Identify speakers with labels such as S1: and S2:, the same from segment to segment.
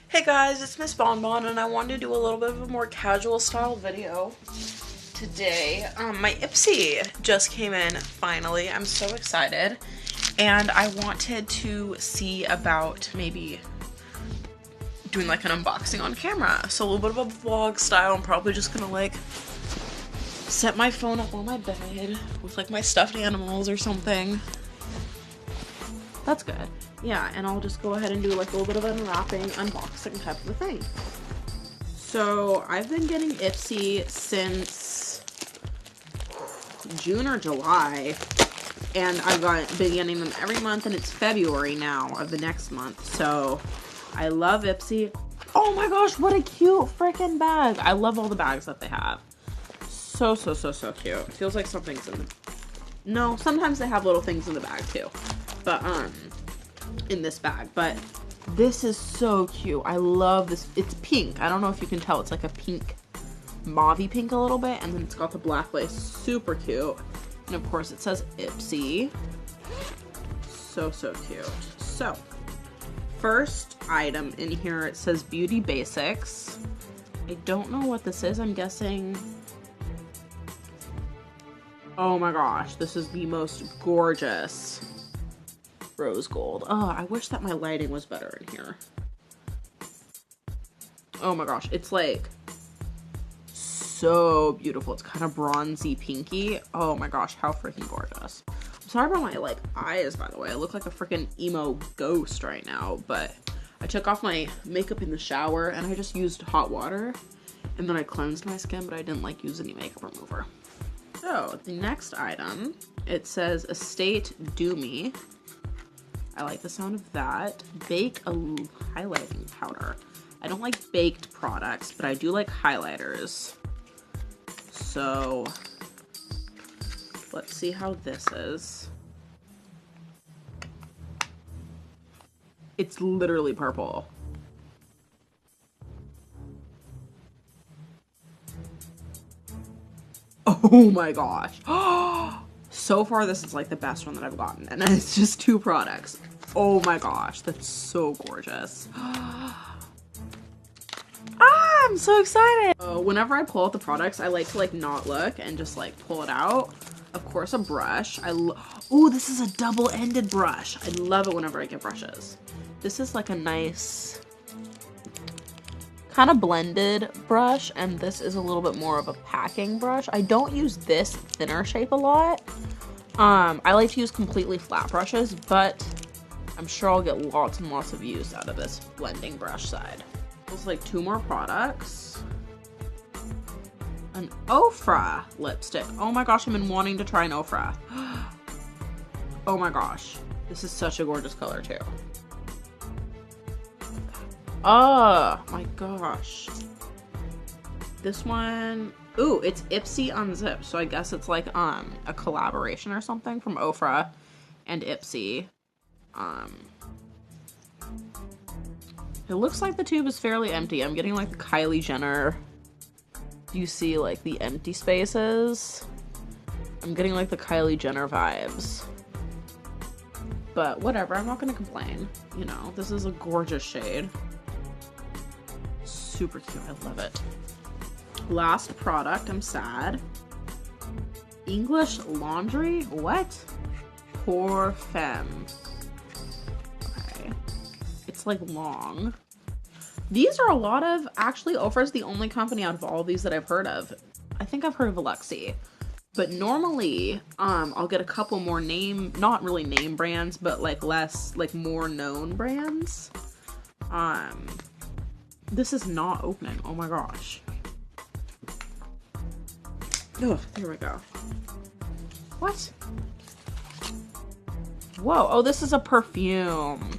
S1: Hey guys, it's Miss Bonbon and I wanted to do a little bit of a more casual style video today. My Ipsy just came in finally. I'm so excited and I wanted to see about maybe doing like an unboxing on camera. So a little bit of a vlog style. I'm probably just gonna like set my phone up on my bed with like my stuffed animals or something. That's good. Yeah, and I'll just go ahead and do like a little bit of unwrapping, unboxing type of a thing. So I've been getting Ipsy since June or July, and I've been getting them every month, and it's February now of the next month. So I love Ipsy. Oh my gosh, what a cute freaking bag. I love all the bags that they have. So cute. It feels like something's in the... No, sometimes they have little things in the bag too. But, in this bag, but this is so cute. I love this. It's pink. I don't know if you can tell. It's like a pink, mauve-y pink a little bit, and then it's got the black lace. Super cute. And of course it says Ipsy. So cute. So, first item in here, it says Beauty Basics. I don't know what this is. I'm guessing... Oh my gosh, this is the most gorgeous rose gold. Oh, I wish that my lighting was better in here. Oh my gosh, it's like so beautiful. It's kind of bronzy pinky. Oh my gosh, how freaking gorgeous. I'm sorry about my like eyes, by the way. I look like a freaking emo ghost right now, but I took off my makeup in the shower and I just used hot water and then I cleansed my skin, but I didn't like use any makeup remover. So the next item, it says Estate Do Me. I like the sound of that. Bake a highlighting powder. I don't like baked products, but I do like highlighters. So let's see how this is. It's literally purple. Oh my gosh. So far, this is like the best one that I've gotten, and it's just 2 products. Oh my gosh, that's so gorgeous. I'm so excited. Whenever I pull out the products, I like to like not look and just like pull it out. Of course, a brush. Oh, this is a double-ended brush. I love it whenever I get brushes. This is like a nice kind of blended brush, and this is a little bit more of a packing brush. I don't use this thinner shape a lot. I like to use completely flat brushes, but I'm sure I'll get lots and lots of use out of this blending brush side. There's like 2 more products. An Ofra lipstick. Oh my gosh, I've been wanting to try an Ofra. Oh my gosh. This is such a gorgeous color too. Oh my gosh. This one, ooh, it's Ipsy Unzipped. So I guess it's like a collaboration or something from Ofra and Ipsy. It looks like the tube is fairly empty. I'm getting like the Kylie Jenner. Do you see like the empty spaces? I'm getting like the Kylie Jenner vibes. But whatever, I'm not gonna complain. You know, this is a gorgeous shade. Super cute, I love it. Last product, I'm sad. English Laundry? What? Pour Femme. Okay. It's like long. These are a lot of, actually Ofra's the only company out of all of these that I've heard of. I think I've heard of Alexi. But normally, I'll get a couple more not really name brands, but like less, like more known brands. This is not opening. Oh my gosh. Oh, there we go. What? Whoa. Oh, this is a perfume.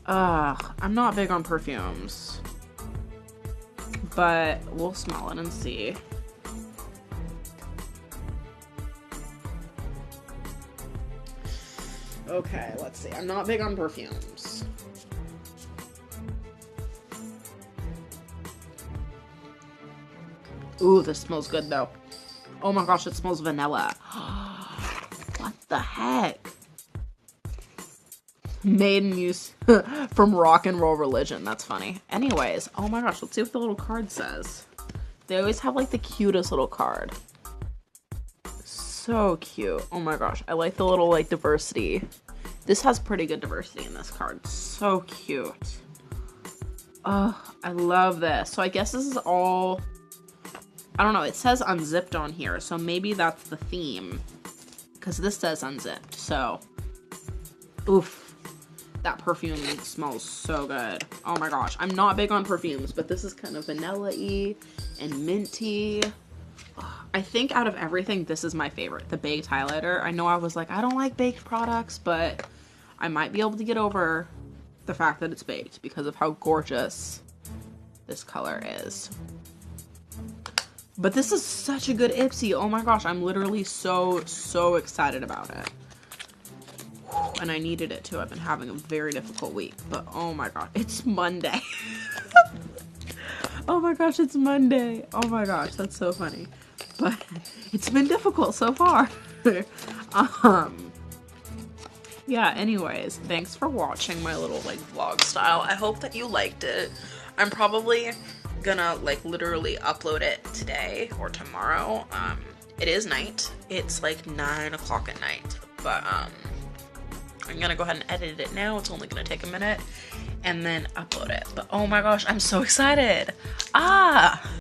S1: I'm not big on perfumes. But we'll smell it and see. Okay, let's see. I'm not big on perfumes. Ooh, this smells good though. Oh my gosh, it smells vanilla. What the heck? Made in use from rock and roll religion. That's funny. Anyways, oh my gosh, let's see what the little card says. They always have like the cutest little card. So cute. Oh my gosh, I like the little like diversity. This has pretty good diversity in this card. So cute. Oh, I love this. So I guess this is all, I don't know, it says unzipped on here, so maybe that's the theme. Because this says unzipped, so. Oof. That perfume smells so good. Oh my gosh. I'm not big on perfumes, but this is kind of vanilla-y and minty. I think out of everything, this is my favorite. The baked highlighter. I know I was like, I don't like baked products, but I might be able to get over the fact that it's baked because of how gorgeous this color is. But this is such a good Ipsy. Oh my gosh, I'm literally so excited about it. And I needed it too. I've been having a very difficult week, but oh my god, it's Monday. Oh my gosh, it's Monday. Oh my gosh, that's so funny. But it's been difficult so far. Yeah, anyways, thanks for watching my little like vlog style. I hope that you liked it. I'm probably gonna like literally upload it today or tomorrow. It is night. It's like 9 o'clock at night, but I'm gonna go ahead and edit it now. It's only gonna take a minute and then upload it. But oh my gosh, I'm so excited.